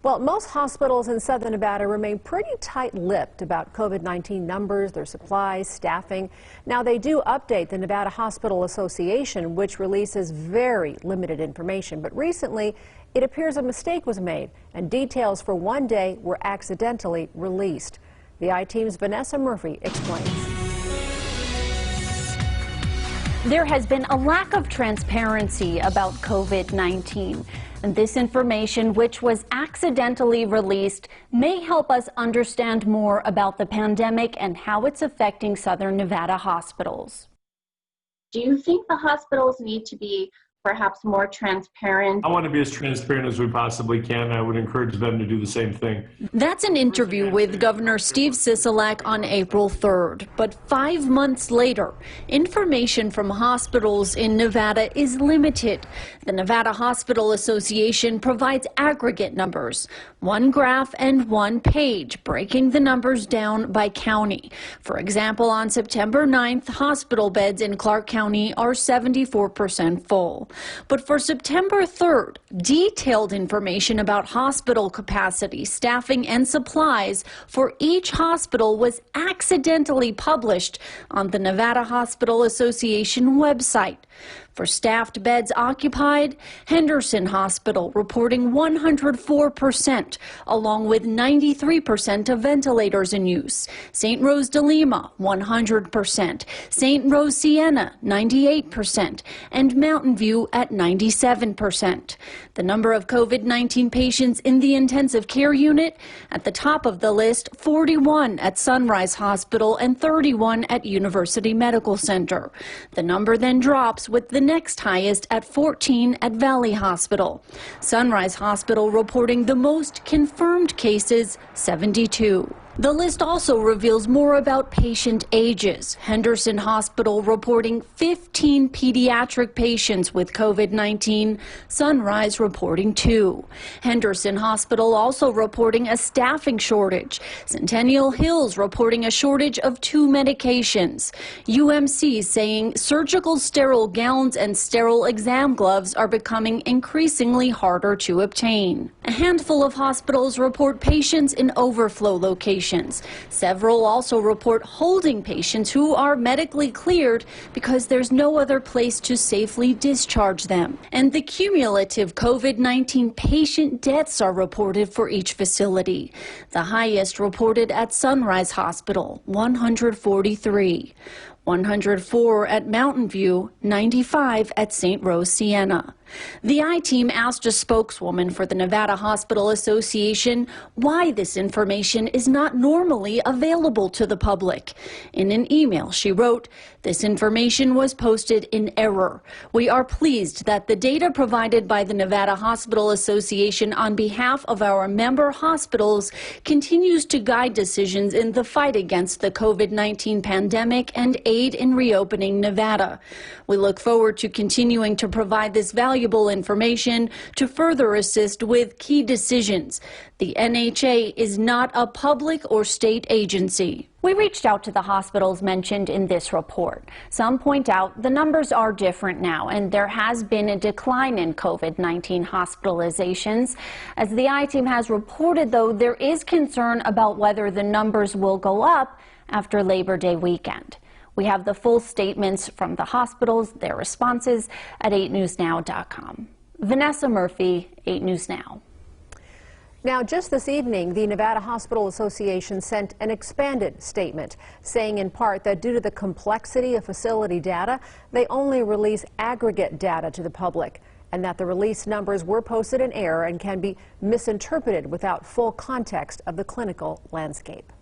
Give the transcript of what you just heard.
Well, most hospitals in southern Nevada remain pretty tight-lipped about COVID-19 numbers, their supplies, staffing. Now, they do update the Nevada Hospital Association, which releases very limited information. But recently, it appears a mistake was made, and details for one day were accidentally released. The I-Team's Vanessa Murphy explains. There has been a lack of transparency about COVID-19. And this information, which was accidentally released, may help us understand more about the pandemic and how it's affecting southern Nevada hospitals. Do you think the hospitals need to be perhaps more transparent? I want to be as transparent as we possibly can. I would encourage them to do the same thing. That's an interview with Governor Steve Sisolak on April 3rd. But 5 months later, information from hospitals in Nevada is limited. The Nevada Hospital Association provides aggregate numbers, one graph and one page, breaking the numbers down by county. For example, on September 9th, hospital beds in Clark County are 74% full. But for September 3rd, detailed information about hospital capacity, staffing, and supplies for each hospital was accidentally published on the Nevada Hospital Association website. For staffed beds occupied, Henderson Hospital reporting 104%, along with 93% of ventilators in use. St. Rose de Lima, 100%. St. Rose Siena, 98%. And Mountain View at 97%. The number of COVID-19 patients in the intensive care unit, at the top of the list, 41 at Sunrise Hospital and 31 at University Medical Center. The number then drops with the next highest at 14 at Valley Hospital. Sunrise Hospital reporting the most confirmed cases, 72. The list also reveals more about patient ages. Henderson Hospital reporting 15 pediatric patients with COVID-19, Sunrise reporting 2. Henderson Hospital also reporting a staffing shortage. Centennial Hills reporting a shortage of 2 medications. UMC saying surgical sterile gowns and sterile exam gloves are becoming increasingly harder to obtain. A handful of hospitals report patients in overflow locations. Several also report holding patients who are medically cleared because there's no other place to safely discharge them. And the cumulative COVID-19 patient deaths are reported for each facility. The highest reported at Sunrise Hospital, 143. 104 at Mountain View, 95 at St. Rose Siena. The I-Team asked a spokeswoman for the Nevada Hospital Association why this information is not normally available to the public. In an email, she wrote, "This information was posted in error. We are pleased that the data provided by the Nevada Hospital Association on behalf of our member hospitals continues to guide decisions in the fight against the COVID-19 pandemic and aid in reopening Nevada. We look forward to continuing to provide this valuable information to further assist with key decisions. The NHA is not a public or state agency." We reached out to the hospitals mentioned in this report. Some point out the numbers are different now, and there has been a decline in COVID-19 hospitalizations. As the I-Team has reported, though, there is concern about whether the numbers will go up after Labor Day weekend. We have the full statements from the hospitals, their responses, at 8newsnow.com. Vanessa Murphy, 8 News Now. Now, just this evening, the Nevada Hospital Association sent an expanded statement, saying in part that due to the complexity of facility data, they only release aggregate data to the public, and that the released numbers were posted in error and can be misinterpreted without full context of the clinical landscape.